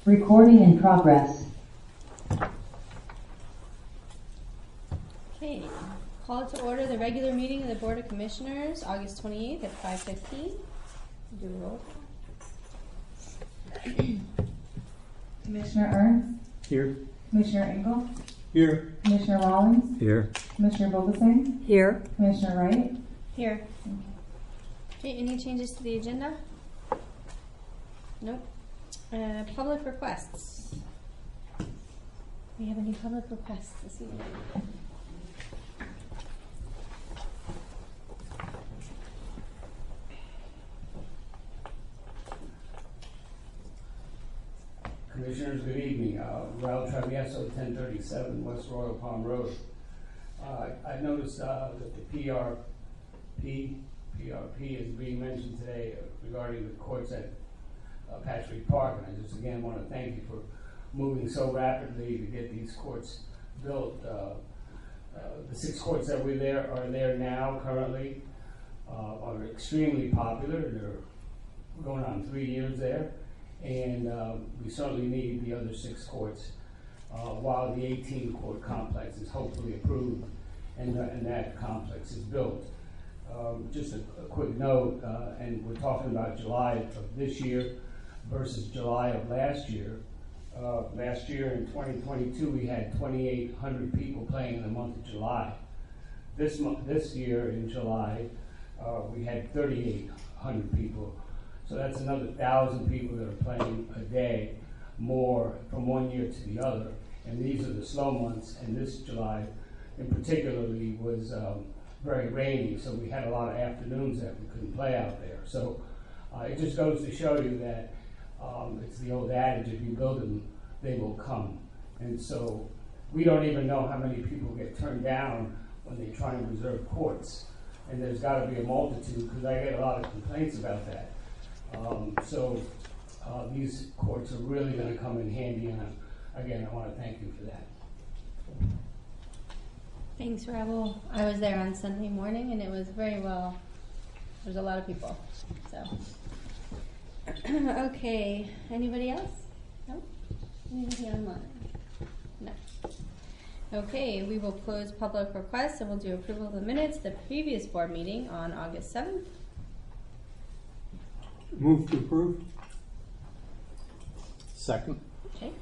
Recording in progress. Okay, call to order the regular meeting of the Board of Commissioners, August 28th at 5:15. Do a roll call. Commissioner Ernst? Here. Commissioner Engel? Here. Commissioner Rollins? Here. Commissioner Vogelsang? Here. Commissioner Wright? Here. Okay, any changes to the agenda? Nope. Public requests. We have any public requests this evening? Commissioners, good evening. Raul Travieso, 1037 West Royal Palm Road. I noticed that the PRP is being mentioned today regarding the courts at Patrick Park, and I just again want to thank you for moving so rapidly to get these courts built. The 6 courts that are there now currently are extremely popular. They're going on 3 years there. And we certainly need the other 6 courts while the 18 court complex is hopefully approved and that complex is built. Just a quick note, and we're talking about July of this year versus July of last year. Last year in 2022 we had 2,800 people playing in the month of July. This year in July we had 3,800 people. So that's another 1,000 people that are playing a day more from one year to the other. And these are the slow months, and this July in particularly was very rainy, so we had a lot of afternoons that we couldn't play out there. So it just goes to show you that it's the old adage, if you build them, they will come. And so we don't even know how many people get turned down when they try and reserve courts. And there's got to be a multitude, because I get a lot of complaints about that. These courts are really going to come in handy, and again, I want to thank you for that. Thanks, Raul. I was there on Sunday morning, and it was very well. There's a lot of people. So, okay. Anybody else? No. Anybody online? No. Okay. We will close public requests, and we'll do approval of the minutes of the previous board meeting on August 7th. Move to approve. Second. Okay.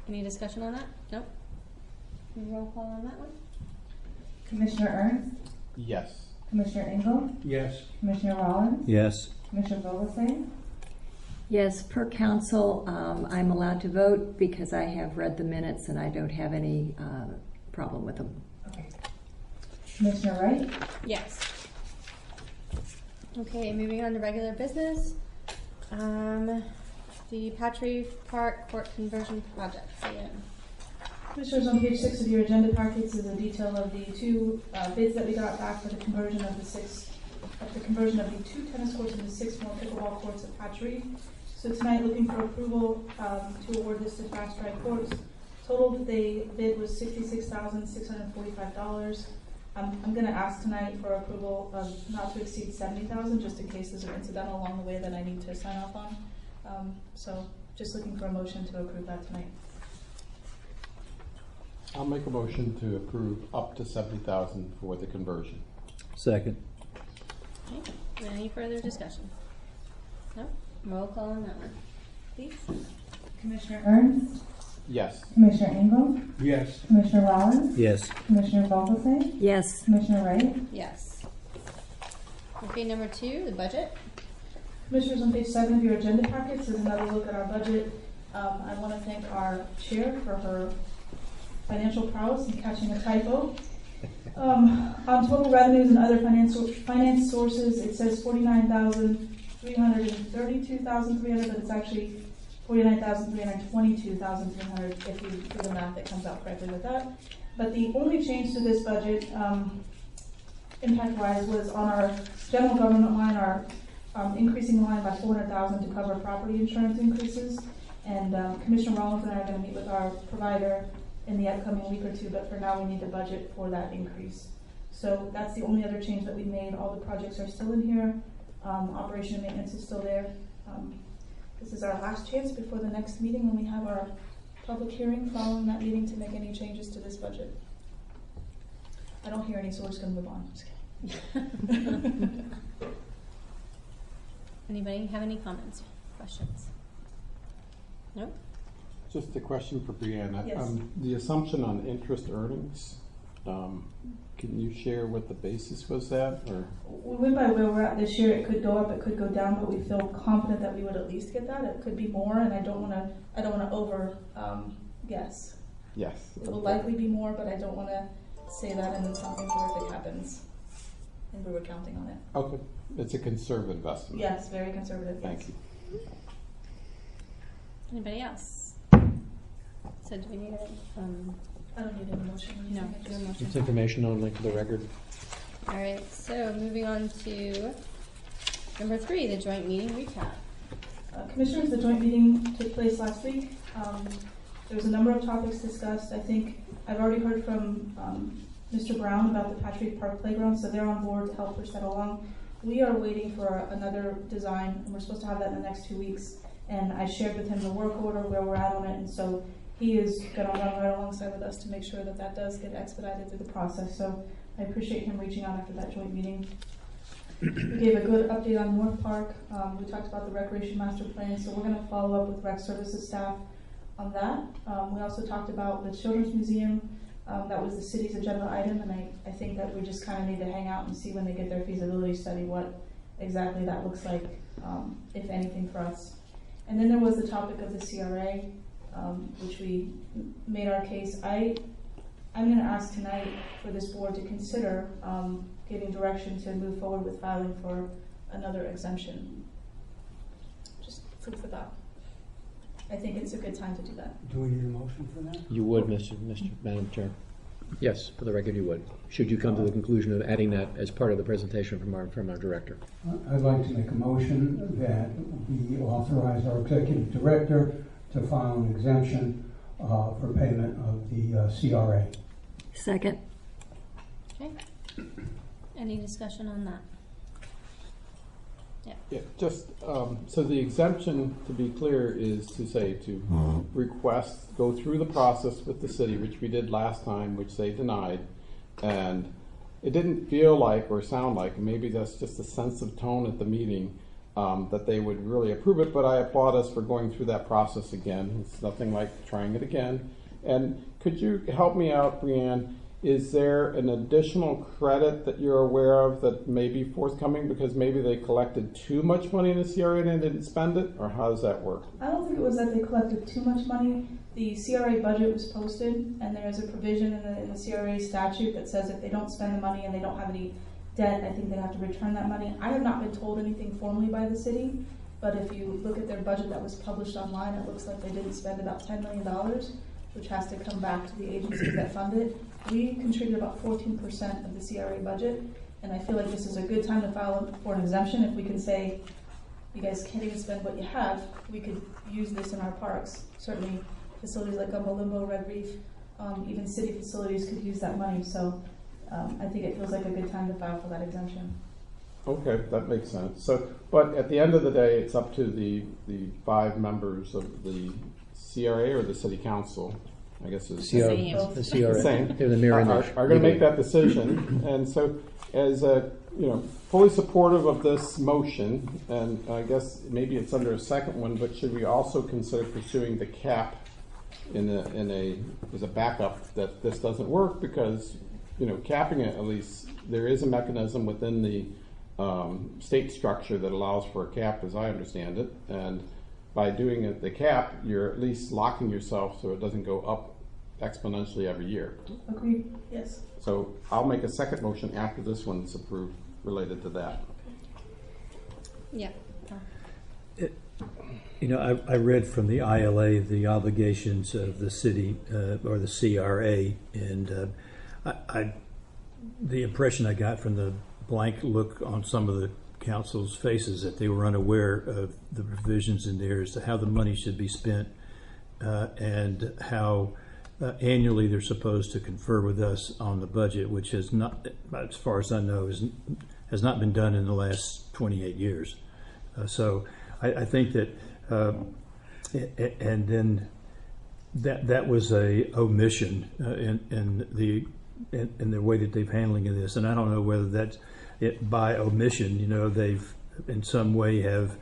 Any discussion on that? Nope. Roll call on that one? Commissioner Ernst? Yes. Commissioner Engel? Yes. Commissioner Rollins? Yes. Commissioner Vogelsang? Yes, per council, I'm allowed to vote because I have read the minutes and I don't have any problem with them. Okay. Commissioner Wright? Yes. Okay, moving on to regular business. The Patrick Park Court Conversion Project. Commissioners, on page 6 of your agenda packets is a detail of the 2 bids that we got back for the conversion of the 2 tennis courts into 6 more pickleball courts at Patrick. So tonight, looking for approval to award this to Fast Strike Courts. Total that they bid was $66,645. I'm going to ask tonight for approval of not to exceed $70,000, just in case there's an incidental along the way that I need to sign off on. So just looking for a motion to approve that tonight. I'll make a motion to approve up to $70,000 for the conversion. Second. Okay. Any further discussion? No? Roll call on that one, please. Commissioner Ernst? Yes. Commissioner Engel? Yes. Commissioner Rollins? Yes. Commissioner Vogelsang? Yes. Commissioner Wright? Yes. Okay, number 2, the budget. Commissioners, on page 7 of your agenda packets is another look at our budget. I want to thank our chair for her financial prowess in catching a typo. On total revenues and other finance sources, it says $49,332,300, but it's actually $49,322,300 if you do the math. It comes out correctly with that. But the only change to this budget, impact-wise, was on our general government line, our increasing the line by $400,000 to cover property insurance increases. And Commissioner Rollins and I are going to meet with our provider in the upcoming week or 2, but for now we need to budget for that increase. So that's the only other change that we made. All the projects are still in here. Operation and maintenance is still there. This is is our last chance before the next meeting when we have our public hearing following that meeting to make any changes to this budget. I don't hear any, so we're just going to move on. Just kidding. Anybody have any comments, questions? No? Just a question for Brianna. Yes. The assumption on interest earnings, can you share what the basis was at, or? We went by where we're at this year. It could go up, it could go down, but we feel confident that we would at least get that. It could be more, and I don't want to over guess. Yes. It will likely be more, but I don't want to say that and then something horrific happens, and we were counting on it. Okay, it's a conservative estimate. Yes, very conservative. Thank yes. you. Anybody else? So do we need a, I don't need any motion. or anything. no, I just- no motion? It's information only for the record. All right, so moving on to number 3, the joint meeting recap. Commissioners, the joint meeting took place last week. There was a number of topics discussed. I think I've already heard from Mr. Brown about the Patrick Park Playground, so they're on board to help push that along. We are waiting for another design, and we're supposed to have that in the next 2 weeks. And I shared with him the work order, where we're at on it, and so he is going to run right alongside with us to make sure that that does get expedited through the process. So I appreciate him reaching out after that joint meeting. We gave a good update on North Park. We talked about the recreation master plan, so we're going to follow up with rec services staff on that. We also talked about the Children's Museum. That was the city's agenda item, and I think that we just kind of need to hang out and see when they get their feasibility study what exactly that looks like, if anything, for us. And then there was the topic of the CRA, which we made our case. I'm going to ask tonight for this board to consider giving direction to move forward with filing for another exemption. Just food for thought. I think it's a good time to do that. Do we need a motion for that? You would, Madam Chair. Yes, for the record, you would. Should you come to the conclusion of adding that as part of the presentation from our director. I'd like to make a motion that we authorize our executive director to file an exemption for payment of the CRA. Second. Okay. Any discussion on that? Yeah, just, so the exemption, to be clear, is to say to request, go through the process with the city, which we did last time, which they denied. And it didn't feel like or sound like, maybe that's just a sense of tone at the meeting, that they would really approve it, but I applaud us for going through that process again. It's nothing like trying it again. And could you help me out, Brianne? Is there an additional credit that you're aware of that may be forthcoming because maybe they collected too much money in the CRA and didn't spend it? Or how does that work? I don't think it was that they collected too much money. The CRA budget was posted, and there is a provision in the CRA statute that says if they don't spend the money and they don't have any debt, I think they have to return that money. I have not been told anything formally by the city, but if you look at their budget that was published online, it looks like they didn't spend about $10 million, which has to come back to the agencies that fund it. We contribute about 14% of the CRA budget, and I feel like this is a good time to file for an exemption. If we can say, you guys can't even spend what you have, we could use this in our parks. Certainly facilities like Gumbo Limbo, Red Reef, even city facilities could use that money. So I think it feels like a good time to file for that exemption. Okay, that makes sense. So, but at the end of the day, it's up to the 5 members of the CRA or the city council, I guess is The CRA. Same. They're the mirror are image. going to make that decision. And so, as fully supportive of this motion, and I guess maybe it's under a second one, but should we also consider pursuing the cap as a backup that this doesn't work? Because capping it, at least there is a mechanism within the state structure that allows for a cap, as I understand it, and by doing it, the cap, you're at least locking yourself so it doesn't go up exponentially every year. Agreed. Yes. So I'll make a second motion after this one's approved related to that. Yeah. I read from the ILA the obligations of the city or the CRA, and the impression I got from the blank look on some of the council's faces that they were unaware of the provisions in there as to how the money should be spent and how annually they're supposed to confer with us on the budget, which has not, as far as I know, has not been done in the last 28 years. So I think that And then that was a omission in the way that they've handling of this. And I don't know whether that's by omission. You know, they've in some way have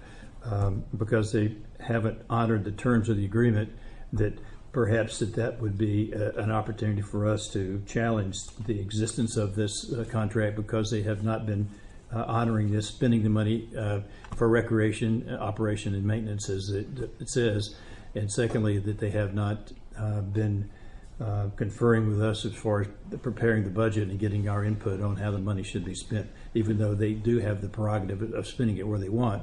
because they haven't honored the terms of the agreement, that perhaps that would be an opportunity for us to challenge the existence of this contract, because they have not been honoring this, spending the money for recreation, operation, and maintenance, as it says. And secondly, that they have not been conferring with us as far as preparing the budget and getting our input on how the money should be spent, even though they do have the prerogative of spending it where they want.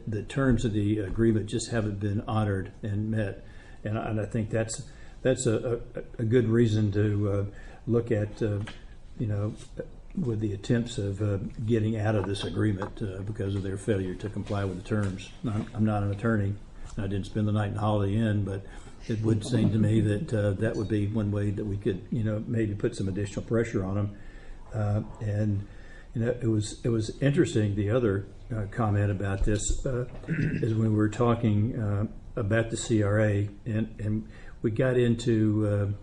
The terms of the agreement just haven't been honored and met. And I think that's a good reason to look at, with the attempts of getting out of this agreement because of their failure to comply with the terms. I'm not an attorney. I didn't spend the night in Holiday Inn, but it would seem to me that that would be one way that we could, maybe put some additional pressure on them. And it was interesting. The other comment about this is when we were talking about the CRA, and we got into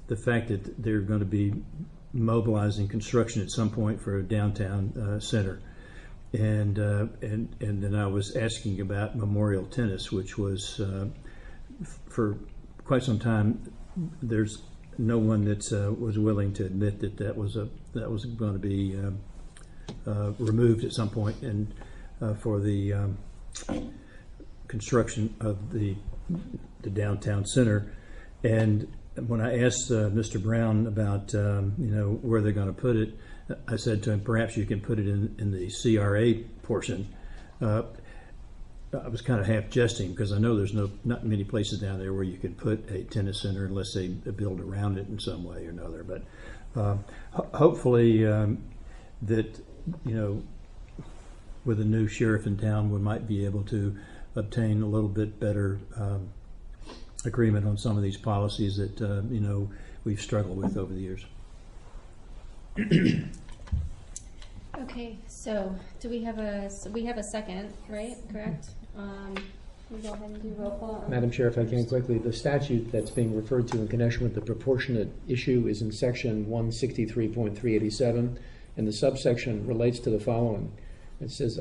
the fact that they're going to be mobilizing construction at some point for a downtown center. And then I was asking about Memorial Tennis, which was for quite some time. There's no one that was willing to admit that was going to be removed at some point, and for the construction of the downtown center. And when I asked Mr. Brown about where they're going to put it, I said to him, perhaps you can put it in the CRA portion. I was kind of half jesting, because I know there's not many places down there where you could put a tennis center unless they build around it in some way or another. But hopefully that with a new sheriff in town, we might be able to obtain a little bit better agreement on some of these policies that we've struggled with over the years. Okay, so do we have a second, right? Correct? We'll go ahead and do roll call. Madam Chair, if I can quickly, the statute that's being referred to in connection with the proportionate issue is in section 163.387, and the subsection relates to the following. It says,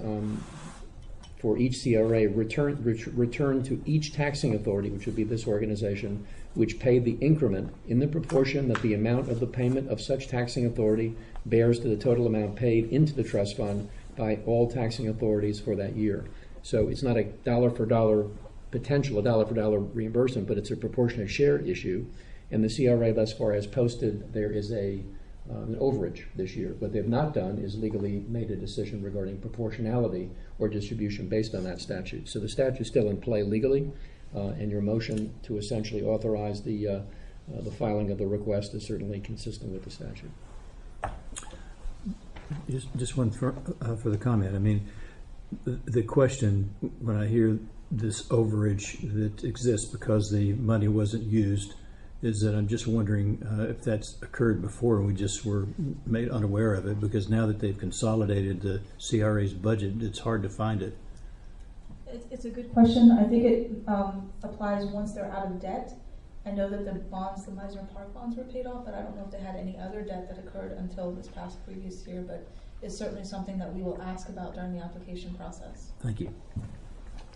for each CRA, return to each taxing authority, which would be this organization, which paid the increment in the proportion that the amount of the payment of such taxing authority bears to the total amount paid into the trust fund by all taxing authorities for that year. So it's not a dollar for dollar reimbursement, but it's a proportionate share issue. And the CRA thus far has posted there is an overage this year. What they've not done is legally made a decision regarding proportionality or distribution based on that statute. So the statute's still in play legally, and your motion to essentially authorize the filing of the request is certainly consistent with the statute. Just one for the comment. I mean, the question when I hear this overage that exists because the money wasn't used is that I'm just wondering if that's occurred before and we just were made unaware of it, because now that they've consolidated the CRA's budget, it's hard to find it. It's a good question. I think it applies once they're out of debt. I know that the Meisner Park bonds were paid off, but I don't know if they had any other debt that occurred until this past previous year, but it's certainly something that we will ask about during the application process. Thank you.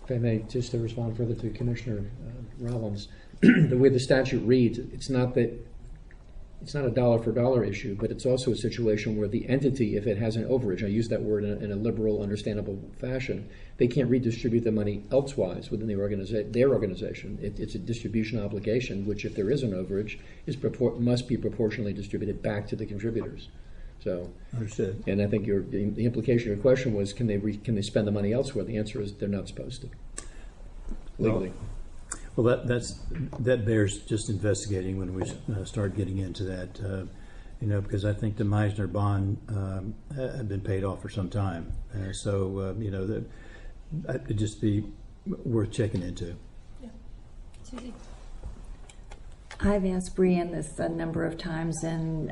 If I may, just to respond further to Commissioner Rollins, the way the statute reads, it's not a dollar for dollar issue, but it's also a situation where the entity, if it has an overage, I use that word in a liberal, understandable fashion, they can't redistribute the money elsewise within their organization. It's a distribution obligation, which, if there is an overage, must be proportionally distributed back to the contributors. So, understood. And I think the implication of your question was, can they spend the money elsewhere? The answer is they're not supposed to legally. Well, that bears just investigating when we start getting into that, because I think the Meisner bond had been paid off for some time, it'd just be worth checking into. Yeah. Susie. I've asked Brianne this a number of times, and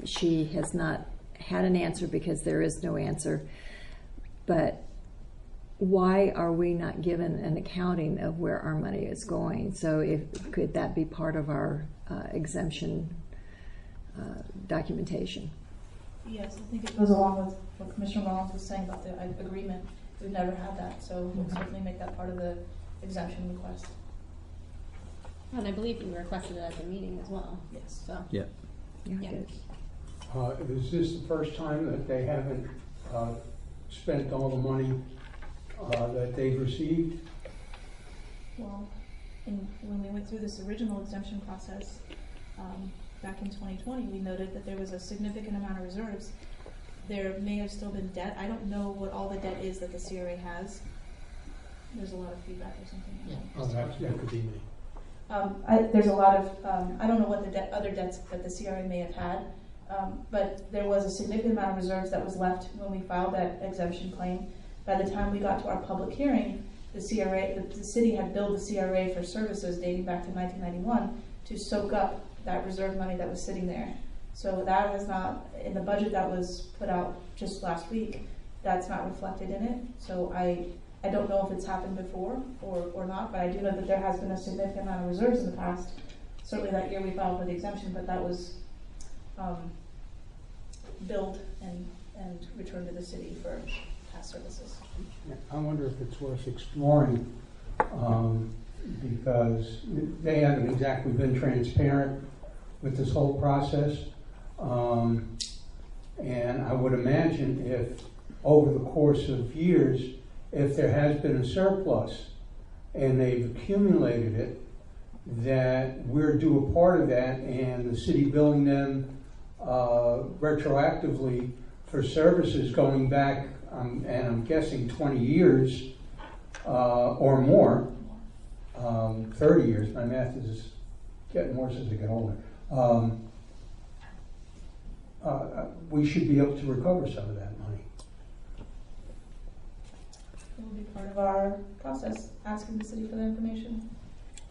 she has not had an answer because there is no answer. But why are we not given an accounting of where our money is going? So could that be part of our exemption documentation? Yes, I think it goes along with what Commissioner Rollins was saying about the agreement. We've never had that, so we'll certainly make that part of the exemption request. And I believe you requested it at the meeting as well. Yes. So Yeah. Yeah, Yeah. good. Is this the first time that they haven't spent all the money that they've received? Well, when we went through this original exemption process, back in 2020, we noted that there was a significant amount of reserves. There may have still been debt. I don't know what all the debt is that the CRA has. There's a lot of feedback or something. Oh, that could be me. There's a lot of, I don't know what the other debts that the CRA may have had, but there was a significant amount of reserves that was left when we filed that exemption claim. By the time we got to our public hearing, the city had billed the CRA for services dating back to 1991 to soak up that reserve money that was sitting there. So that is not, in the budget that was put out just last week, that's not reflected in it. So I don't know if it's happened before or not, but I do know that there has been a significant amount of reserves in the past. Certainly that year we filed for the exemption, but that was billed and returned to the city for past services. I wonder if it's worth exploring, because they haven't exactly been transparent with this whole process. And I would imagine if over the course of years, if there has been a surplus and they've accumulated it, that we're due a part of that, and the city billing them retroactively for services going back, and I'm guessing 20 years or more, 30 years. My math is getting worse as I get older. We should be able to recover some of that money. It will be part of our process, asking the city for the information,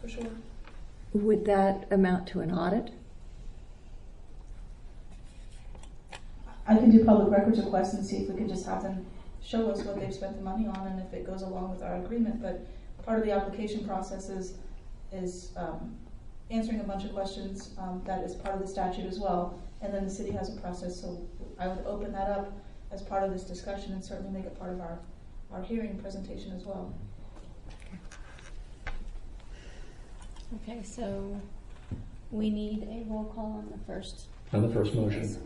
for sure. Would that amount to an audit? I can do public records requests and see if we can just have them show us what they've spent the money on and if it goes along with our agreement. But part of the application process is answering a bunch of questions that is part of the statute as well. And then the city has a process, so I would open that up as part of this discussion and certainly make it part of our hearing presentation as well. okay, so we need a roll call on the first. On the first motion.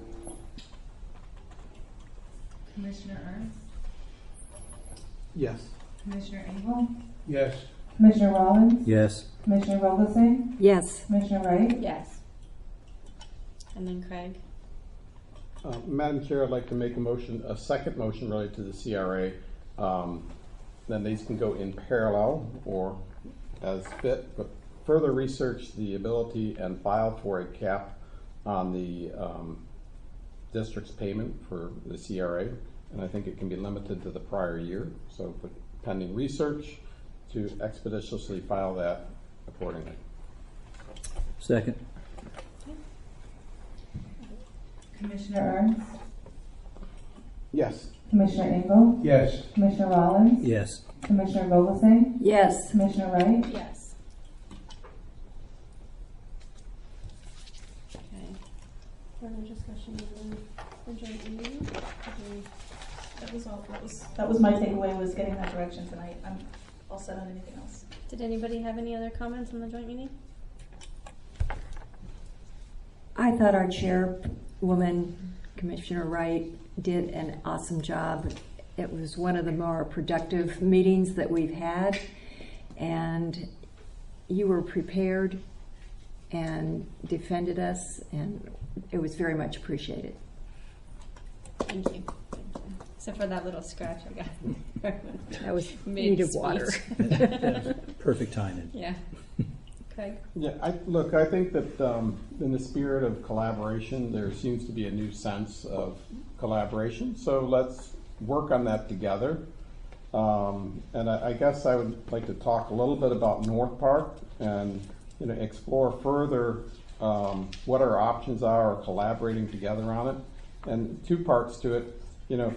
Commissioner Ernst, Yes. Commissioner Engel, Yes. Commissioner Rollins, Yes. Commissioner Roblesing, Yes. Commissioner Wright. Yes. And then Craig. Madam Chair, I'd like to make a second motion related to the CRA. Then these can go in parallel or as fit, but further research the ability and file for a cap on the district's payment for the CRA. And I think it can be limited to the prior year. So pending research to expeditiously file that accordingly. Second. Commissioner Ernst, Yes. Commissioner Engel, Yes. Commissioner Rollins, Yes. Commissioner Roblesing, Yes. Commissioner Wright. Yes. Okay. Further discussion on the joint meeting? That was all. That was my takeaway, was getting that direction tonight. I'm all set on anything else. Did anybody have any other comments on the joint meeting? I thought our chairwoman, Commissioner Wright, did an awesome job. It was one of the more productive meetings that we've had, and you were prepared and defended us, and it was very much appreciated. Thank you. Except for that little scratch I got. That was needed water. Perfect timing. Yeah. Craig? Yeah, I think that in the spirit of collaboration, there seems to be a new sense of collaboration. So let's work on that together. And I guess I would like to talk a little bit about North Park and explore further what our options are collaborating together on it. And two parts to it.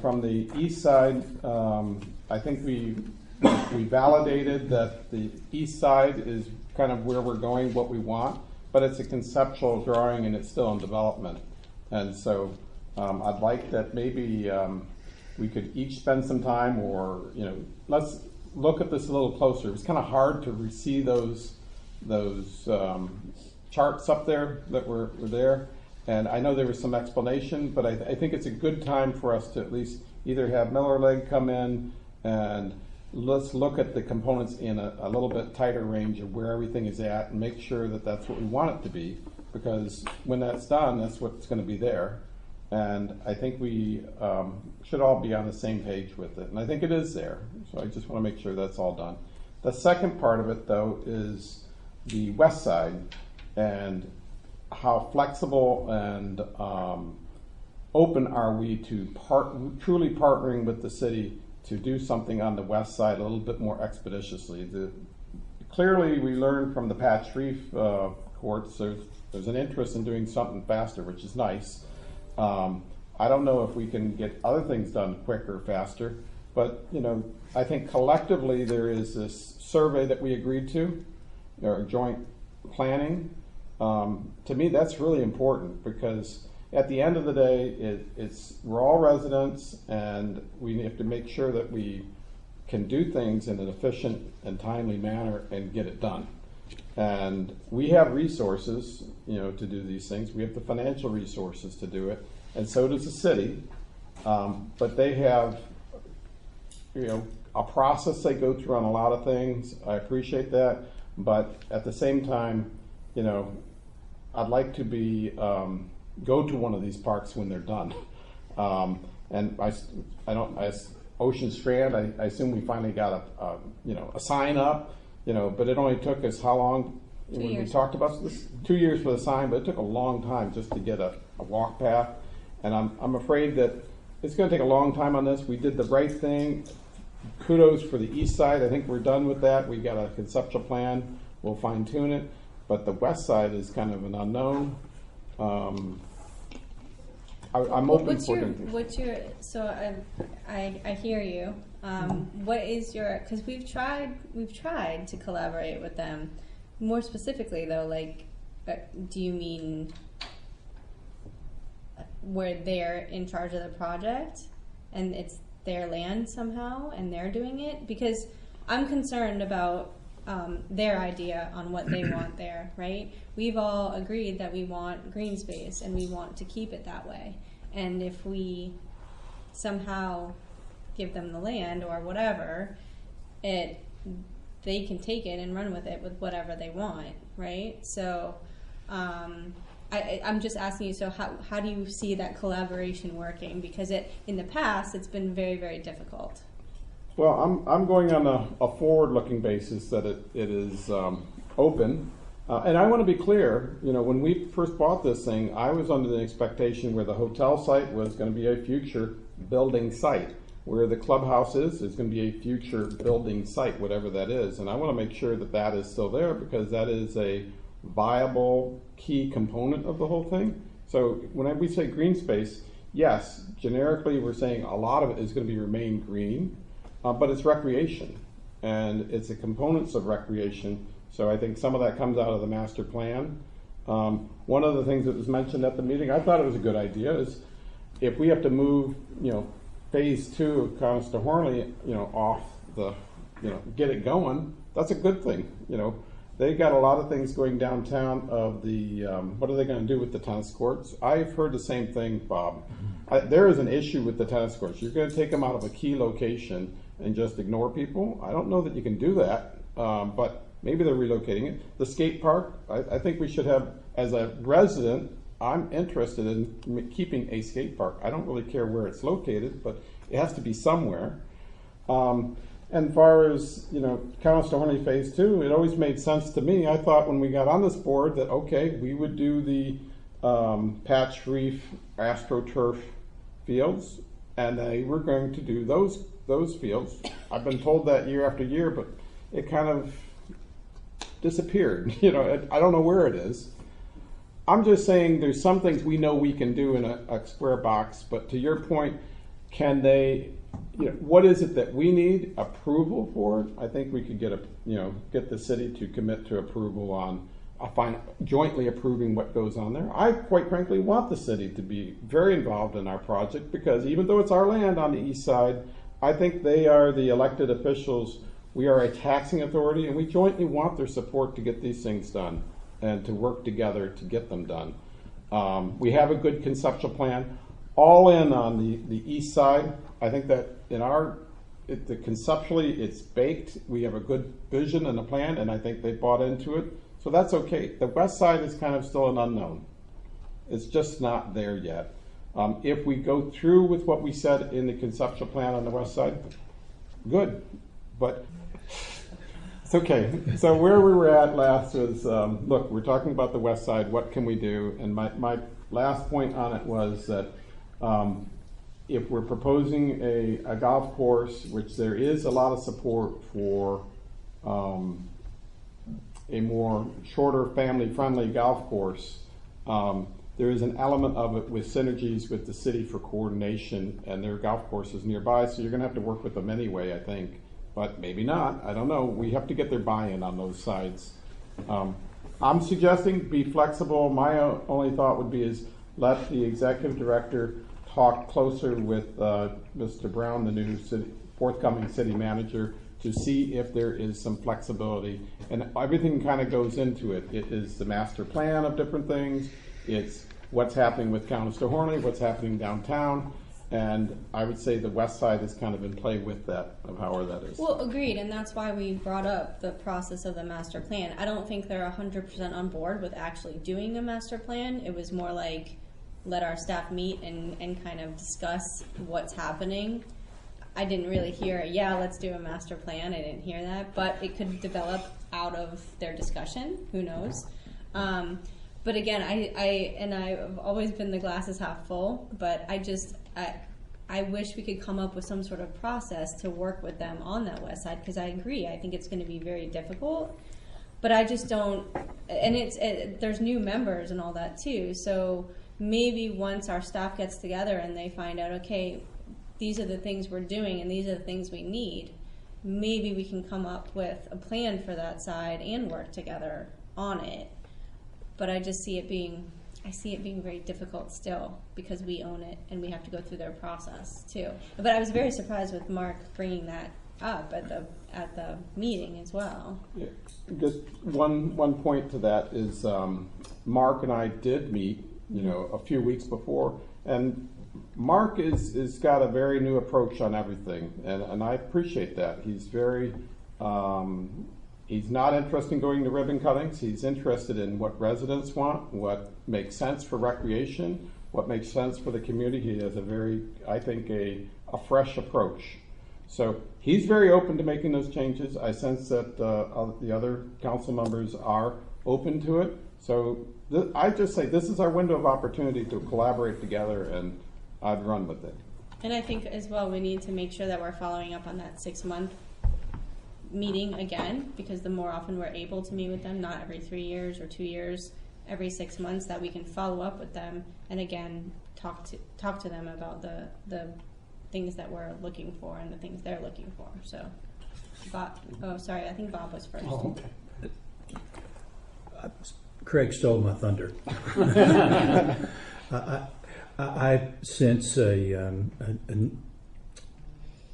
From the east side, I I think we validated that the east side is kind of where we're going, what we want, but it's a conceptual drawing and it's still in development. And so I'd like that maybe we could each spend some time, or let's look at this a little closer. It's kind of hard to see those charts up there that were there. And I know there was some explanation, but I think it's a good time for us to at least either have Miller Lake come in and let's look at the components in a little bit tighter range of where everything is at and make sure that that's what we want it to be, because when that's done, that's what's going to be there. And I think we should all be on the same page with it. And I think it is there. So I just want to make sure that's all done. The second part of it, though, is the west side and how flexible and open are we to truly partnering with the city to do something on the west side a little bit more expeditiously. Clearly, we learned from the Patch Reef courts, there's an interest in doing something faster, which is nice. I don't know if we can get other things done quicker, faster, but I think collectively there is this survey that we agreed to, or joint planning. To me, that's really important, because at the end of the day, we're all residents, and we have to make sure that we can do things in an efficient and timely manner and get it done. And we have resources, to do these things. We have the financial resources to do it, and so does the city. But they have, a process they go through on a lot of things. I appreciate that, but at the same time, I'd like to be go to one of these parks when they're done. And Ocean Strand, I assume we finally got a sign up, but it only took us how long? 2 when years. we talked about this? 2 years for the sign, but it took a long time just to get a walk path. And I'm afraid that it's going to take a long time on this. We did the right thing. Kudos for the east side. I think we're done with that. We got a conceptual plan. We'll fine tune it. But the west side is kind of an unknown. I'm open for it. So I hear you. What is your, because we've tried to collaborate with them. More specifically though, do you mean where they're in charge of the project and it's their land somehow and they're doing it? Because I'm concerned about their idea on what they want there, right? We've all agreed that we want green space and we want to keep it that way. And if we somehow give them the land or whatever, they can take it and run with it with whatever they want, right? So I'm just asking you, so how do you see that collaboration working? Because in the past, it's been very, very difficult. Well, I'm going on a forward-looking basis that it is open. And I want to be clear, when we first bought this thing, I was under the expectation where the hotel site was going to be a future building site. Where the clubhouse is going to be a future building site, whatever that is. And I want to make sure that that is still there, because that is a viable key component of the whole thing. So when we say green space, yes, generically we're saying a lot of it is going to remain green, but it's recreation. And it's the components of recreation. So I think some of that comes out of the master plan. One of the things that was mentioned at the meeting, I thought it was a good idea, is if we have to move, phase 2 of Conestoga-Hornley, off the, get it going, that's a good thing. They got a lot of things going downtown of the, what are they going to do with the tennis courts? I've heard the same thing, Bob. There is an issue with the tennis courts. You're going to take them out of a key location and just ignore people. I don't know that you can do that, but maybe they're relocating it. The skate park, I think we should have, as a resident, I'm interested in keeping a skate park. I don't really care where it's located, but it has to be somewhere. And far as, Conestoga-Horney phase 2, it always made sense to me. I thought when we got on this board that, okay, we would do the Patch Reef AstroTurf fields, and they were going to do those fields. I've been told that year after year, but it kind of disappeared. I don't know where it is. I'm just saying there's some things we know we can do in a square box, but to your point, can they what is it that we need approval for? I think we could get the city to commit to approval on jointly approving what goes on there. I quite frankly want the city to be very involved in our project, because even though it's our land on the east side, I think they are the elected officials. We are a taxing authority, and we jointly want their support to get these things done and to work together to get them done. We have a good conceptual plan. All in on the east side. I think that conceptually it's baked. We have a good vision and a plan, and I think they bought into it. So that's okay. The west side is kind of still an unknown. It's just not there yet. If we go through with what we said in the conceptual plan on the west side, good. But it's okay. So where we were at last was, look, we're talking about the west side. What can we do? And my last point on it was that if we're proposing a golf course, which there is a lot of support for a more shorter family-friendly golf course, there is an element of it with synergies with the city for coordination, and their golf course is nearby, so you're going to have to work with them anyway, I think. But maybe not. I don't know. We have to get their buy-in on those sides. I'm suggesting be flexible. My only thought would be is let the executive director talk closer with Mr. Brown, the new forthcoming city manager, to see if there is some flexibility. And everything kind of goes into it. It is the master plan of different things. It's what's happening with Countess de Horney, what's happening downtown. And I would say the west side is kind of in play with that, of however that is. Well, agreed, and that's why we brought up the process of the master plan. I don't think they're 100% on board with actually doing a master plan. It was more like, let our staff meet and kind of discuss what's happening. I didn't really hear, yeah, let's do a master plan. I didn't hear that, but it could develop out of their discussion. Who knows? But again, I've always been the glass is half full, but I wish we could come up with some sort of process to work with them on that west side, because I agree. I think it's going to be very difficult, but I just don't, and there's new members and all that too, so maybe once our staff gets together and they find out, okay, these are the things we're doing and these are the things we need, maybe we can come up with a plan for that side and work together on it. But I just see it being very difficult still, because we own it and we have to go through their process too. But I was very surprised with Mark bringing that up at the meeting as well. Yeah. Just one point to that is Mark and I did meet, a few weeks before, and Mark is got a very new approach on everything, and I appreciate that. He's very he's not interested in going to ribbon cuttings. He's interested in what residents want, what makes sense for recreation, what makes sense for the community. He has a fresh approach. So he's very open to making those changes. I sense that the other council members are open to it. So I just say this is our window of opportunity to collaborate together, and I'd run with it. And I think as well we need to make sure that we're following up on that 6-month meeting again, because the more often we're able to meet with them, not every 3 years or 2 years, every 6 months, that we can follow up with them and again talk to them about the things that we're looking for and the things they're looking for. So Bob, I think Bob was first. Oh, okay. Craig stole my thunder. I sense a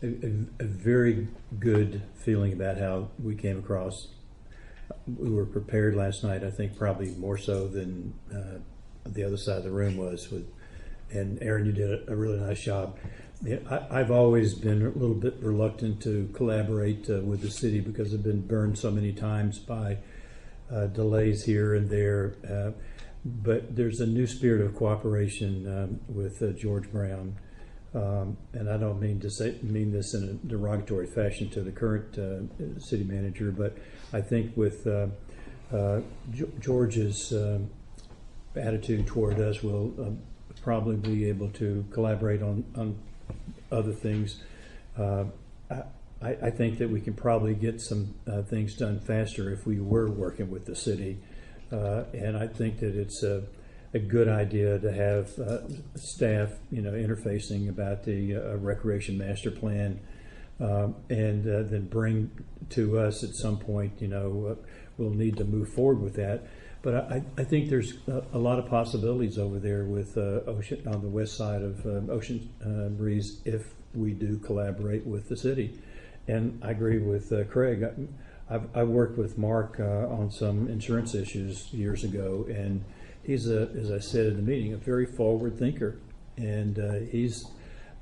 very good feeling about how we came across. We were prepared last night, I think probably more so than the other side of the room was. And Aaron, you did a really nice job. I've always been a little bit reluctant to collaborate with the city because I've been burned so many times by delays here and there. But there's a new spirit of cooperation with George Brown. And I don't mean this in a derogatory fashion to the current city manager, but I think with George's attitude toward us, we'll probably be able to collaborate on other things. I think that we can probably get some things done faster if we were working with the city. And I think that it's a good idea to have staff, interfacing about the recreation master plan, and then bring to us at some point. We'll need to move forward with that. But I think there's a lot of possibilities over there with Ocean on the west side of Ocean Breeze if we do collaborate with the city. And I agree with Craig. I've worked with Mark on some insurance issues years ago, and he's as I said in the meeting, a very forward thinker, and he's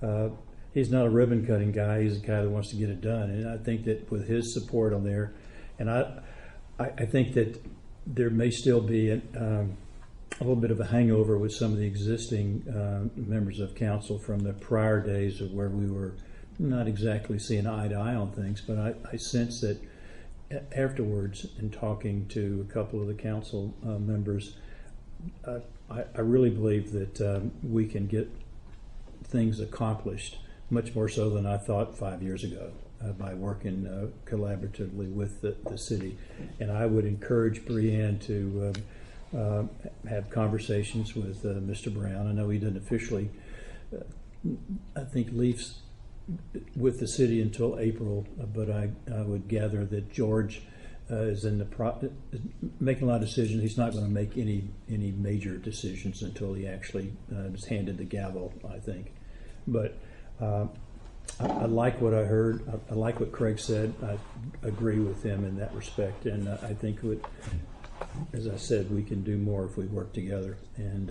not a ribbon cutting guy. He's the guy that wants to get it done, and I think that with his support on there, and I think that there may still be a little bit of a hangover with some of the existing members of council from the prior days of where we were not exactly seeing eye to eye on things, but I sense that afterwards, in talking to a couple of the council members, I really believe that we can get things accomplished much more so than I thought 5 years ago by working collaboratively with the city. And I would encourage Breanne to have conversations with Mr. Brown. I know he didn't officially, I think, leaves with the city until April, but I would gather that George is in the making a lot of decisions. He's not going to make any major decisions until he actually is handed the gavel, I think. But I like what I heard. I like what Craig said. I agree with him in that respect, and I think, as I said, we can do more if we work together. And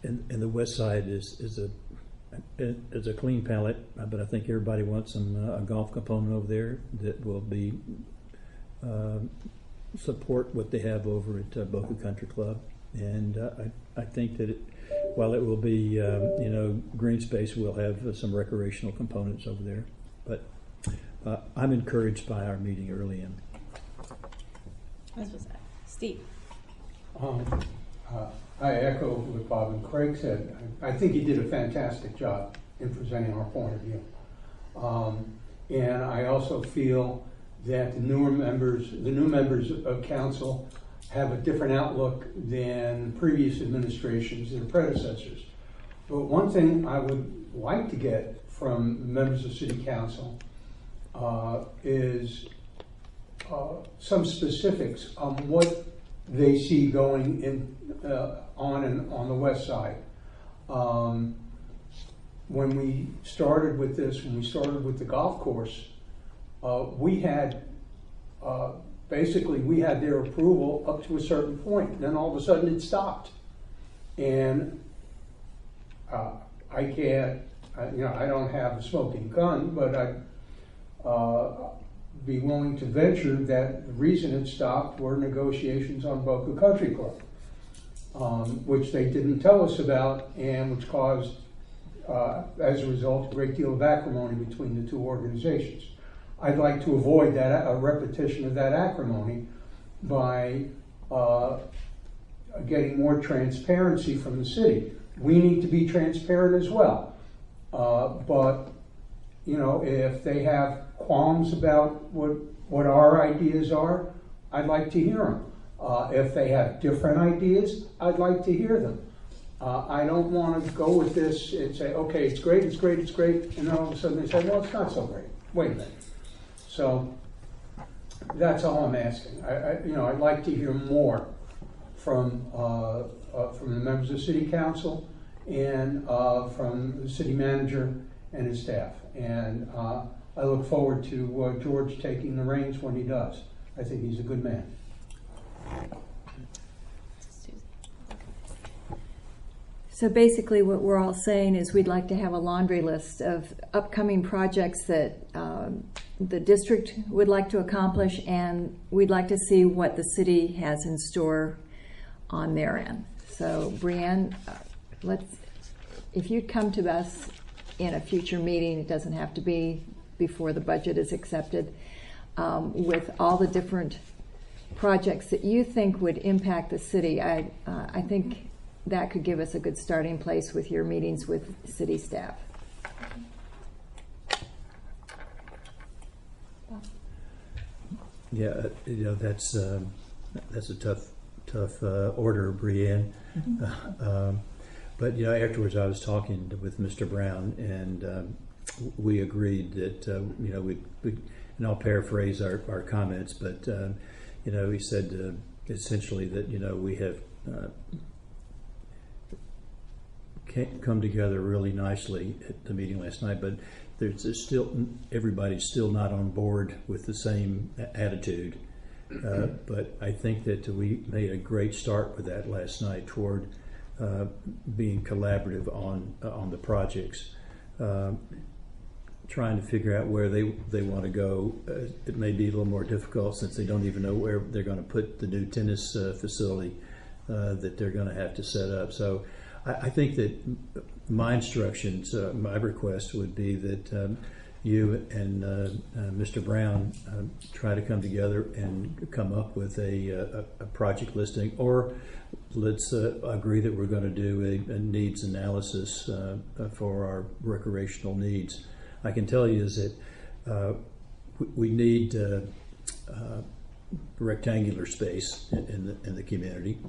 the west side is a clean palette, but I think everybody wants a golf component over there that will be support what they have over at Boca Country Club. And I think that while it will be green space, we'll have some recreational components over there. But I'm encouraged by our meeting early in. What was that? Steve. I echo what Bob and Craig said. I think he did a fantastic job in presenting our point of view. And I also feel that the new members of council have a different outlook than previous administrations, their predecessors. But one thing I would like to get from members of city council is some specifics on what they see going in on the west side. When we started with this, when we started with the golf course, we had basically we had their approval up to a certain point. And then all of a sudden it stopped, and I can't. I don't have a smoking gun, but I'd be willing to venture that the reason it stopped were negotiations on Boca Country Club, which they didn't tell us about, and which caused, as a result, a great deal of acrimony between the two organizations. I'd like to avoid that, a repetition of that acrimony, by getting more transparency from the city. We need to be transparent as well, but if they have qualms about what our ideas are, I'd like to hear them. If they have different ideas, I'd like to hear them. I don't want to go with this and say, okay, it's great, it's great, it's great, and then all of a sudden they say, well, it's not so great. Wait a minute. So that's all I'm asking. I'd like to hear more from the members of City Council and from the city manager and his staff. And I look forward to George taking the reins when he does. I think he's a good man. So basically what we're all saying is we'd like to have a laundry list of upcoming projects that the district would like to accomplish, and we'd like to see what the city has in store on their end. So Breanne, if you'd come to us in a future meeting, it doesn't have to be before the budget is accepted, with all the different projects that you think would impact the city. I think that could give us a good starting place with your meetings with city staff. Yeah, that's a tough tough order, Brienne. But afterwards I was talking with Mr. Brown, and we agreed that we and I'll paraphrase our comments, but he said essentially that we have come together really nicely at the meeting last night, but there's still everybody's still not on board with the same attitude. But I think that we made a great start with that last night toward being collaborative on the projects, trying to figure out where they want to go. It may be a little more difficult since they don't even know where they're going to put the new tennis facility that they're going to have to set up. So I think that my instructions, my request would be that you and Mr. Brown try to come together and come up with a project listing, or let's agree that we're going to do a needs analysis for our recreational needs. I can tell you is that we need rectangular space in the community.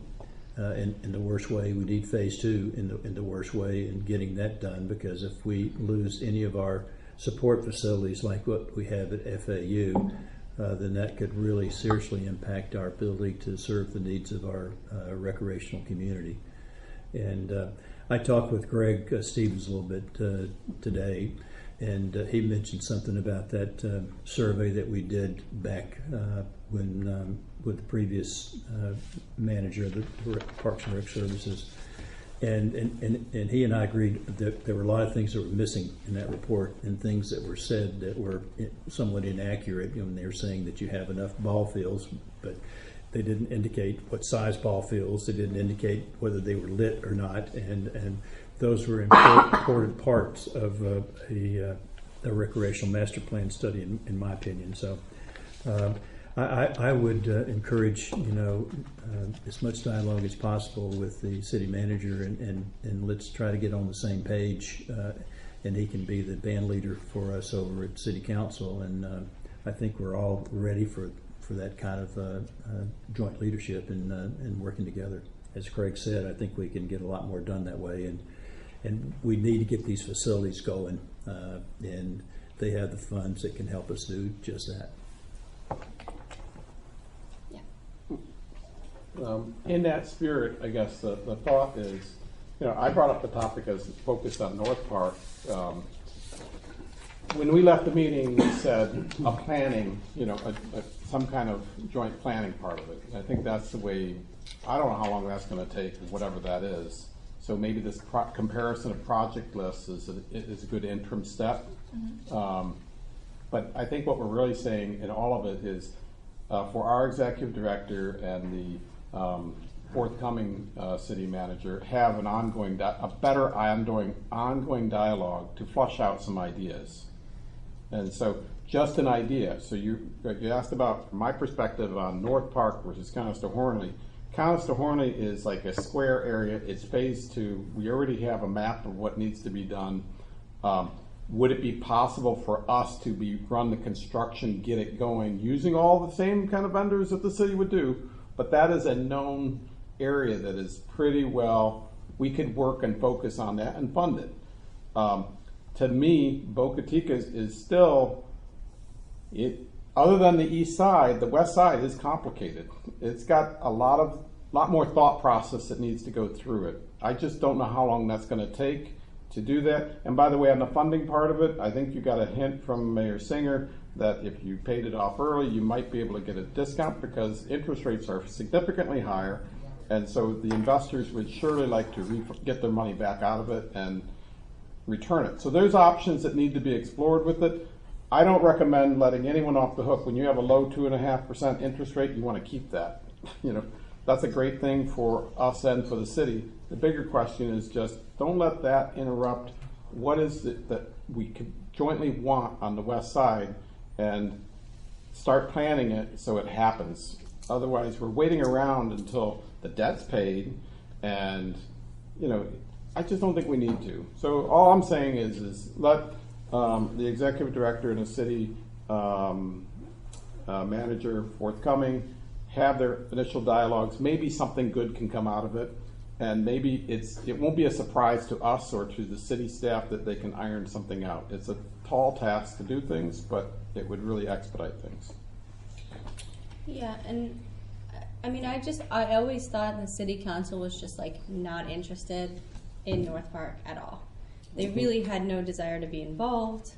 In the worst way, we need phase 2 in the worst way in getting that done, because if we lose any of our support facilities like what we have at FAU, then that could really seriously impact our ability to serve the needs of our recreational community. And I talked with Greg Stevens a little bit today, and he mentioned something about that survey that we did back when with the previous manager of the Parks and Rec Services. And he and I agreed that there were a lot of things that were missing in that report, and things that were said that were somewhat inaccurate. They were saying that you have enough ball fields, but they didn't indicate what size ball fields. They didn't indicate whether they were lit or not, and those were important parts of a recreational master plan study, in my opinion. So I would encourage as much dialogue as possible with the city manager, and let's try to get on the same page, and he can be the band leader for us over at City Council. And I think we're all ready for that kind of joint leadership and working together. As Craig said, I think we can get a lot more done that way, and we need to get these facilities going, and they have the funds that can help us do just that. In that spirit, I guess the thought is, I brought up the topic as focused on North Park. When we left the meeting, we said a planning, some kind of joint planning part of it. And I think that's the way. I don't know how long that's going to take, whatever that is. So maybe this comparison of project lists is a good interim step. Mm-hmm. But I think what we're really saying in all of it is, for our executive director and the forthcoming city manager, have an a better ongoing dialogue to flush out some ideas. And so, just an idea. So you asked about, from my perspective, on North Park versus Conestoga-Hornley. Conestoga-Hornley is like a square area. It's phase 2. We already have a map of what needs to be done. Would it be possible for us to run the construction, get it going, using all the same kind of vendors that the city would do? But that is a known area that is pretty well, we could work and focus on that and fund it. To me, Boca Chica is still, other than the east side, the west side is complicated. It's got a lot more thought process that needs to go through it. I just don't know how long that's going to take to do that. And by the way, on the funding part of it, I think you got a hint from Mayor Singer that if you paid it off early, you might be able to get a discount, because interest rates are significantly higher. And so the investors would surely like to get their money back out of it and return it. So there's options that need to be explored with it. I don't recommend letting anyone off the hook. When you have a low 2.5% interest rate, you want to keep that. That's a great thing for us and for the city. The bigger question is just, don't let that interrupt what is it that we could jointly want on the west side, and start planning it so it happens. Otherwise, we're waiting around until the debt's paid, and I just don't think we need to. So all I'm saying is let the executive director and the city manager forthcoming have their initial dialogues. Maybe something good can come out of it, and maybe it won't be a surprise to us or to the city staff that they can iron something out. It's a tall task to do things, but it would really expedite things. Yeah, and I mean, I always thought the city council was just like not interested in North Park at all. They really had no desire to be involved.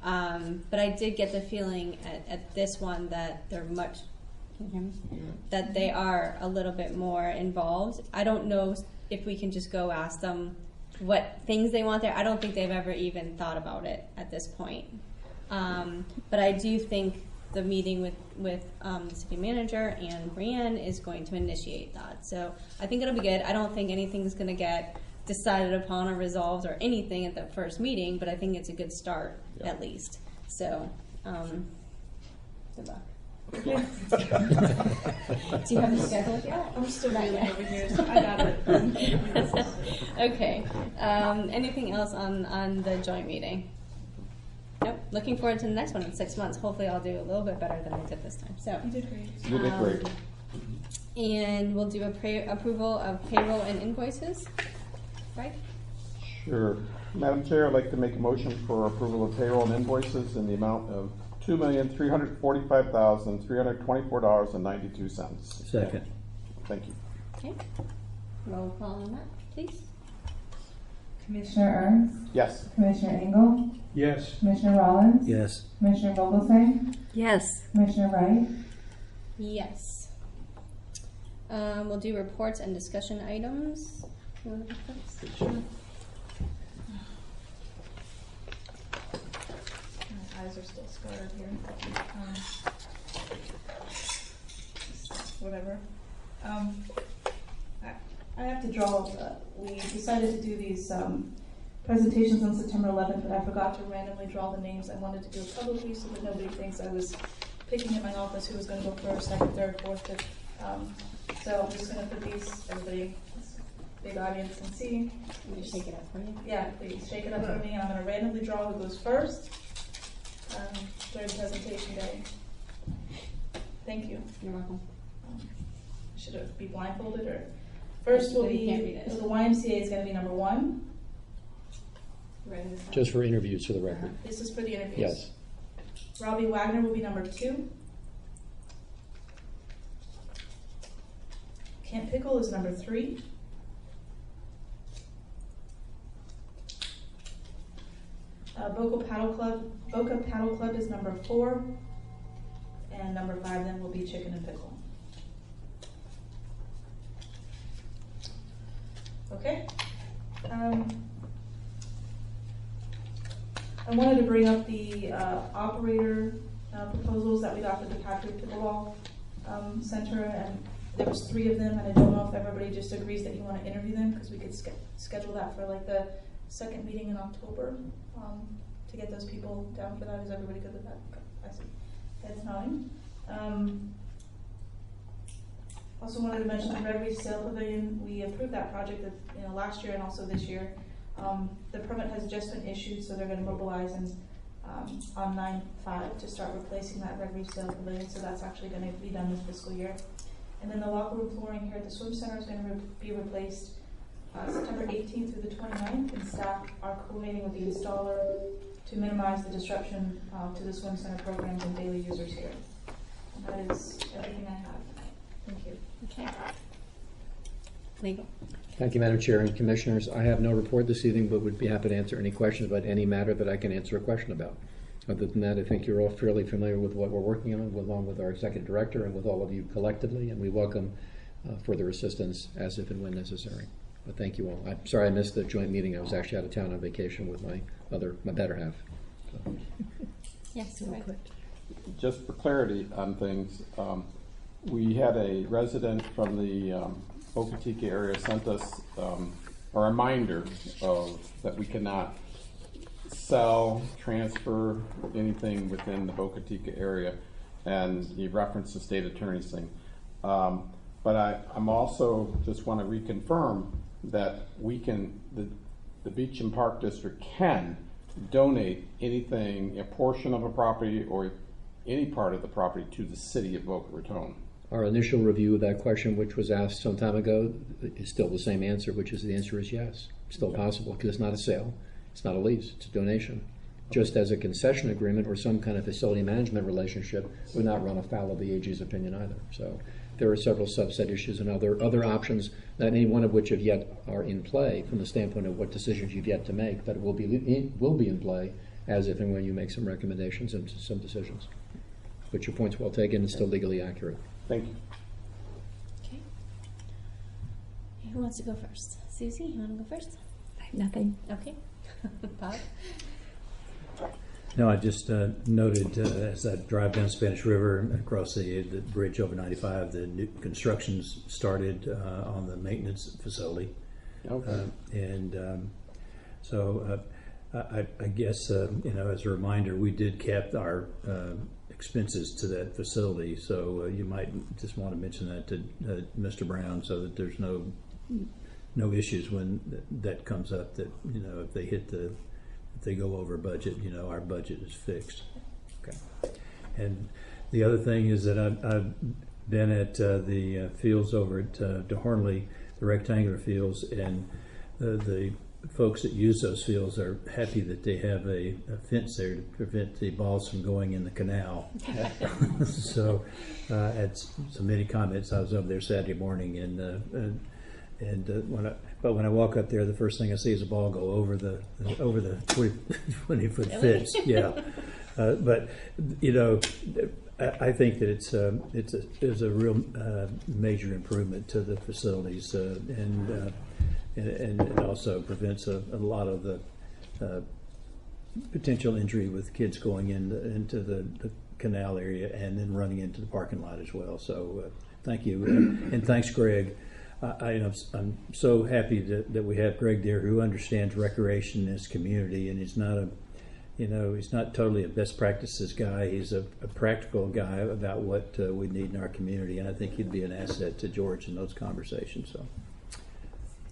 But I did get the feeling at this one that they're much, can you hear me? That they are a little bit more involved. I don't know if we can just go ask them what things they want there. I don't think they've ever even thought about it at this point. But I do think the meeting with the city manager and Brianne is going to initiate that. So I think it'll be good. I don't think anything's going to get decided upon or resolved or anything at the first meeting, but I think it's a good start at least. So, good luck. Do you have the schedule yet? I'm still reeling over here, so I got it. Okay. Anything else on the joint meeting? Nope. Looking forward to the next one in 6 months. Hopefully I'll do a little bit better than I did this time. So You did great. You did great. And we'll do approval of payroll and invoices. Right? Sure. Madam Chair, I'd like to make a motion for approval of payroll and invoices in the amount of $2,345,324.92. Second. Thank you. Okay. Roll call on that, please. Commissioner Ernst, Yes. Commissioner Engel, Yes. Commissioner Rollins, Yes. Commissioner Vogelsang, Yes. Commissioner Wright, Yes. We'll do reports and discussion items. You want to go first? My eyes are still scarred here. Whatever. I have to draw, we decided to do these presentations on September 11th, but I forgot to randomly draw the names. I wanted to do it publicly so that nobody thinks I was picking in my office who was going to go first, second, third, fourth, fifth. So I'm just going to put these, everybody, big audience can see. Let me shake it up for you. Yeah, please shake it up for me. I'm going to randomly draw who goes first during presentation day. Thank you. You're welcome. Should it be blindfolded or? First will No, you be, can't read it. so the YMCA is going to be number 1. Writing this down. Just for interviews for the record. This is for the interviews. Yes. Robbie Wagner will be number 2. Camp Pickle is number 3. Boca Paddle Club is number 4. And number 5 then will be Chicken and Pickle. Okay. I wanted to bring up the operator proposals that we got for the Patrick Pickleball Center, and there was 3 of them, and I don't know if everybody just agrees that you want to interview them, because we could schedule that for like the second meeting in October to get those people down for that. Is everybody good with that? I see. That's nodding. Also wanted to mention the Red Reef Sail Pavilion. We approved that project last year and also this year. The permit has just been issued, so they're going to mobilize on 9/5 to start replacing that Red Reef Sail Pavilion. So that's actually going to be done this fiscal year. And then the locker room flooring here at the swim center is going to be replaced September 18th through the 29th, and staff are coordinating with the installer to minimize the disruption to the swim center programs and daily users here. And that is everything I have. Thank you. Okay. Legal. Thank you, Madam Chair and Commissioners. I have no report this evening, but would be happy to answer any questions about any matter that I can answer a question about. Other than that, I think you're all fairly familiar with what we're working on, along with our Executive Director and with all of you collectively, and we welcome further assistance as if and when necessary. But thank you all. I'm sorry I missed the joint meeting. I was actually out of town on vacation with my better half. So. Yes, right. Just for clarity on things, we had a resident from the Boca Chica area sent us a reminder that we cannot sell, transfer anything within the Boca Chica area, and he referenced the state attorney's thing. But I'm also just want to reconfirm that we can, the Beach and Park District can donate anything, a portion of a property or any part of the property to the city of Boca Raton. Our initial review of that question, which was asked some time ago, is still the same answer, which is the answer is yes. Still possible, because it's not a sale, it's not a lease, it's a donation. Just as a concession agreement or some kind of facility management relationship would not run afoul of the AG's opinion either. So there are several subset issues and other options, not any one of which have yet are in play from the standpoint of what decisions you've yet to make, but it will be in play as if and when you make some recommendations and some decisions. But your point's well taken and still legally accurate. Thank you. Okay. Who wants to go first? Susie, you want to go first? I have nothing. Okay. Bob? No, I just noted as I drive down Spanish River across the bridge over 95, the new construction's started on the maintenance facility. Okay. So I guess, as a reminder, we did cap our expenses to that facility. So you might just want to mention that to Mr. Brown so that there's no issues when that comes up, that, if they go over budget, our budget is fixed. Okay. And the other thing is that I've been at the fields over at DeHornley, the rectangular fields, and the folks that use those fields are happy that they have a fence there to prevent the balls from going in the canal. So I had so many comments. I was over there Saturday morning, and when I walk up there, the first thing I see is a ball go over the 20-foot fence. Yeah, but I think that it's a real major improvement to the facilities, and it also prevents a lot of the potential injury with kids going into the canal area and then running into the parking lot as well. So thank you, and thanks, Greg. I'm so happy that we have Greg there, who understands recreation in his community, and he's not he's not totally a best practices guy. He's a practical guy about what we need in our community, and I think he'd be an asset to George in those conversations. So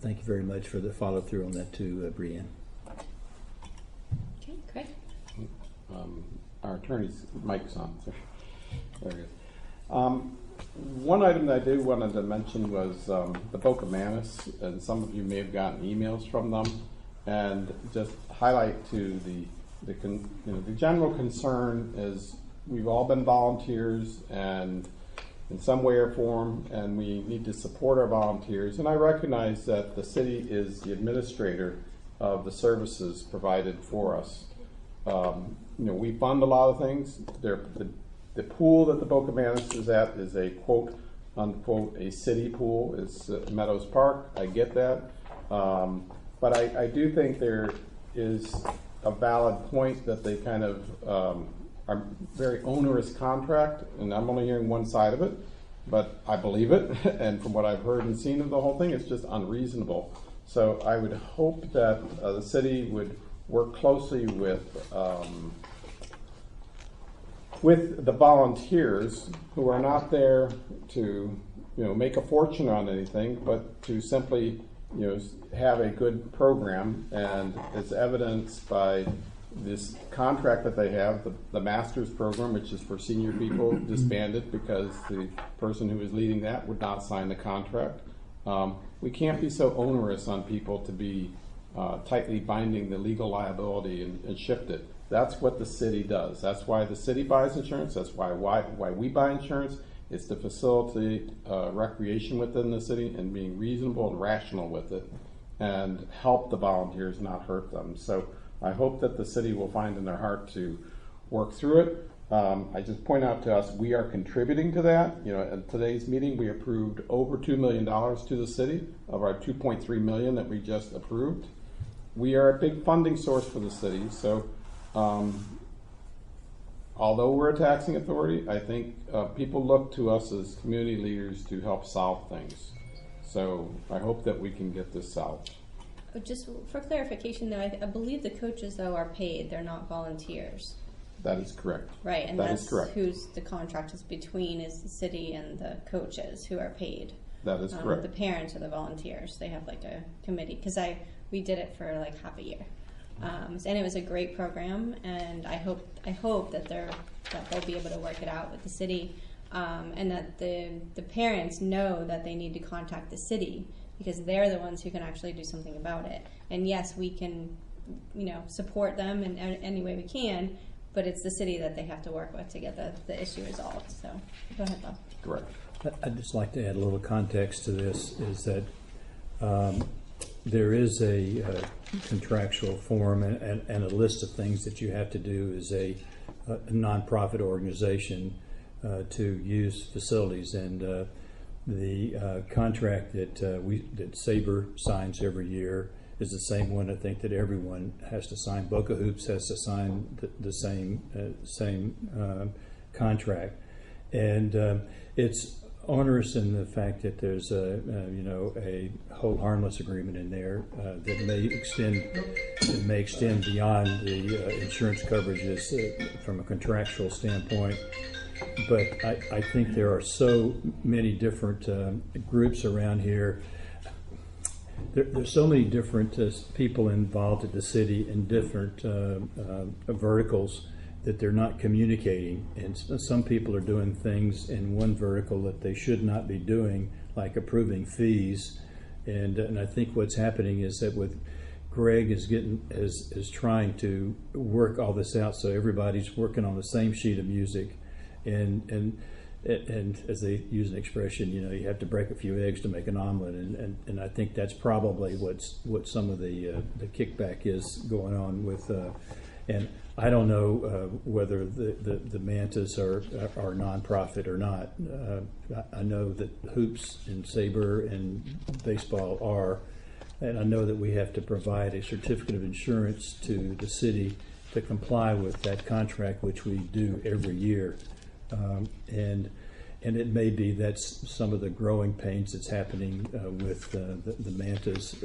thank you very much for the follow through on that too, Brianne. Okay, Craig? Our attorney's mic's on. So there it is. One item that I did wanted to mention was the Boca Manus, and some of you may have gotten emails from them, and just highlight to the general concern is we've all been volunteers and in some way or form, and we need to support our volunteers. And I recognize that the city is the administrator of the services provided for us. We fund a lot of things. The pool that the Boca Manus is at is a quote unquote a city pool. It's Meadows Park. I get that, but I do think there is a valid point that they kind of are very onerous contract, and I'm only hearing one side of it, but I believe it. And from what I've heard and seen of the whole thing, it's just unreasonable. So I would hope that the city would work closely with the volunteers who are not there to make a fortune on anything, but to simply have a good program, and it's evidenced by this contract that they have, the master's program, which is for senior people, disbanded because the person who was leading that would not sign the contract. We can't be so onerous on people to be tightly binding the legal liability and shift it. That's what the city does. That's why the city buys insurance. That's why we buy insurance. It's to facilitate recreation within the city and being reasonable and rational with it, and help the volunteers, not hurt them. So I hope that the city will find in their heart to work through it. I just point out to us, we are contributing to that. At today's meeting, we approved over $2 million to the city of our $2.3 million that we just approved. We are a big funding source for the city. So although we're a taxing authority, I think people look to us as community leaders to help solve things. So I hope that we can get this solved. Just for clarification, though, I believe the coaches, though, are paid. They're not volunteers. That is correct. Right, and that that's is correct. Who's the contract is between is the city and the coaches who are paid. That is correct. The parents are the volunteers. They have like a committee, because we did it for like half a year. And it was a great program, and I hope that they'll be able to work it out with the city. and that the parents know that they need to contact the city because they're the ones who can actually do something about it. And yes, we can, support them in any way we can, but it's the city that they have to work with to get the issue resolved. So go ahead, Bob. Correct. I'd just like to add a little context to this, is that there is a contractual form and a list of things that you have to do as a nonprofit organization to use facilities. And the contract that Sabre signs every year is the same one, I think, that everyone has to sign. Boca Hoops has to sign the same contract. And it's onerous in the fact that there's a hold harmless agreement in there that may extend beyond the insurance coverages from a contractual standpoint. But I think there are so many different groups around here. There's so many different people involved at the city in different verticals that they're not communicating, and some people are doing things in one vertical that they should not be doing, like approving fees. And I think what's happening is that with Greg is trying to work all this out so everybody's working on the same sheet of music, and as they use an expression, you have to break a few eggs to make an omelet, and I think that's probably what some of the kickback is going on with. And I don't know whether the Mantas are nonprofit or not. I know that hoops and Sabre and baseball are, and I know that we have to provide a certificate of insurance to the city to comply with that contract, which we do every year. And it may be that's some of the growing pains that's happening with the Mantas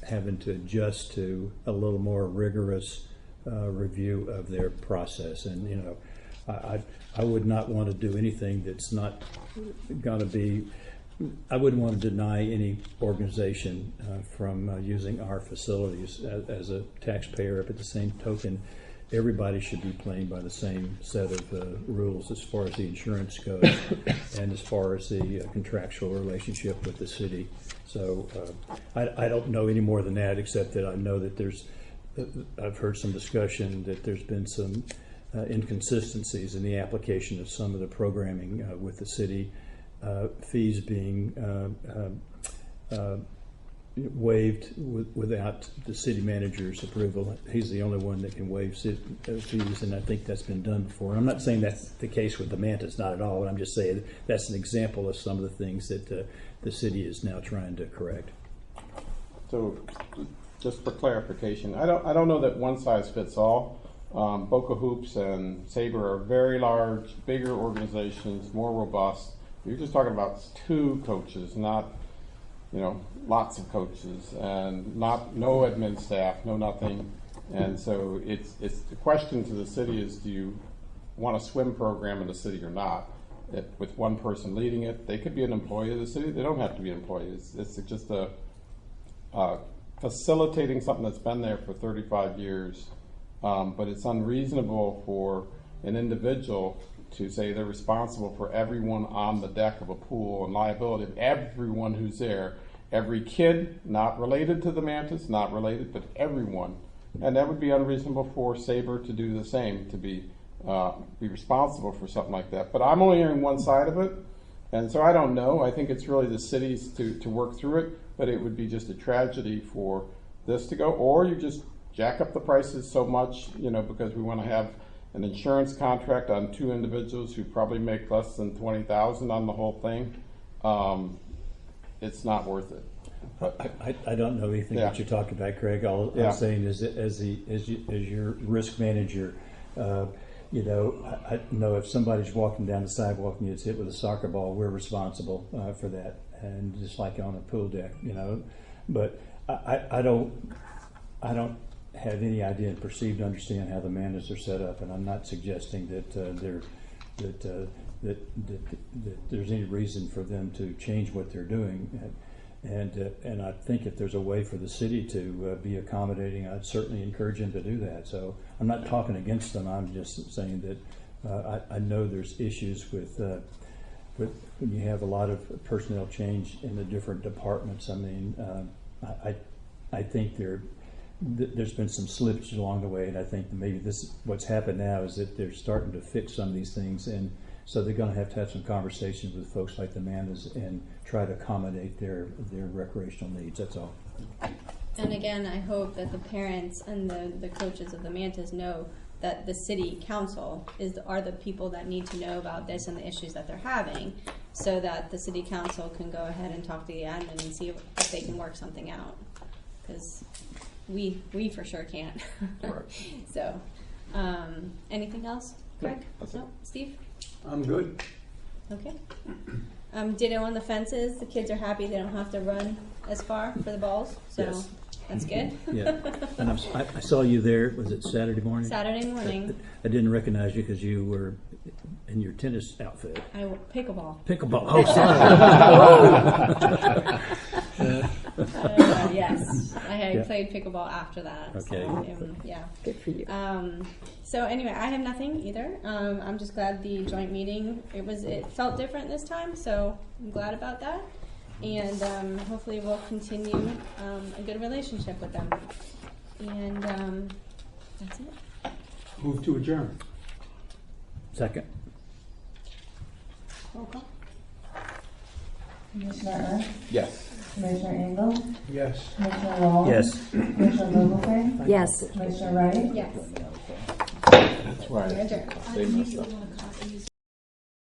having to adjust to a little more rigorous review of their process. And I would not want to do anything that's not going to be. I wouldn't want to deny any organization from using our facilities as a taxpayer. But at the same token, everybody should be playing by the same set of rules as far as the insurance goes and as far as the contractual relationship with the city. So I don't know any more than that, except that I know that I've heard some discussion that there's been some inconsistencies in the application of some of the programming with the city, fees being waived without the city manager's approval. He's the only one that can waive fees, and I think that's been done before. And I'm not saying that's the case with the Mantas, not at all. I'm just saying that's an example of some of the things that the city is now trying to correct. So, just for clarification, I don't know that one size fits all. Boca Hoops and Sabre are very large, bigger organizations, more robust. You're just talking about 2 coaches, not lots of coaches, and no admin staff, no nothing. And so it's the question to the city is, do you want a swim program in the city or not? With one person leading it, they could be an employee of the city. They don't have to be employees. It's just a facilitating something that's been there for 35 years, but it's unreasonable for an individual to say they're responsible for everyone on the deck of a pool and liability of everyone who's there, every kid, not related to the Mantas, not related, but everyone. And that would be unreasonable for Sabre to do the same, to be responsible for something like that. But I'm only hearing one side of it, and so I don't know. I think it's really the cities to work through it, but it would be just a tragedy for this to go, or you just jack up the prices so much, because we want to have an insurance contract on 2 individuals who probably make less than $20,000 on the whole thing. It's not worth it. But I don't know anything that you're talking about, Craig. All I'm saying is that as your risk manager, I know if somebody's walking down the sidewalk and gets hit with a soccer ball, we're responsible for that, and just like on a pool deck, But I don't have any idea and perceive to understand how the Mantas are set up, and I'm not suggesting that that there's any reason for them to change what they're doing. And I think if there's a way for the city to be accommodating, I'd certainly encourage them to do that. So I'm not talking against them. I'm just saying that I know there's issues with when you have a lot of personnel change in the different departments, I mean, I think there's been some slippage along the way, and I think that maybe what's happened now is that they're starting to fix some of these things, and so they're going to have some conversations with folks like the Mandas and try to accommodate their recreational needs. That's all. And again, I hope that the parents and the coaches of the Mantas know that the city council are the people that need to know about this and the issues that they're having, so that the city council can go ahead and talk to the admin and see if they can work something out. Because we for sure can't. Right. So, anything else, Greg? That's it. No? Steve? I'm good. Okay. Ditto on the fences. The kids are happy they don't have to run as far for the balls, so Yes. that's good. Yeah, and I saw you there. Was it Saturday morning? Saturday morning, I didn't recognize you because you were in your tennis outfit. pickleball. Pickleball. Oh, sorry. Yes, I had Yeah. played pickleball after that. Okay. So, yeah. Good for you. So anyway, I have nothing either. I'm just glad the joint meeting, it felt different this time, so I'm glad about that. And hopefully we'll continue a good relationship with them. And that's it. Move to adjourn. Second. Roll call. Commissioner Ernst, Yes. Commissioner Engel, Yes. Commissioner Rollins. Yes. Commissioner Vogelsang, Yes. Commissioner Wright. Yes. That's right. We're adjourned. Save myself.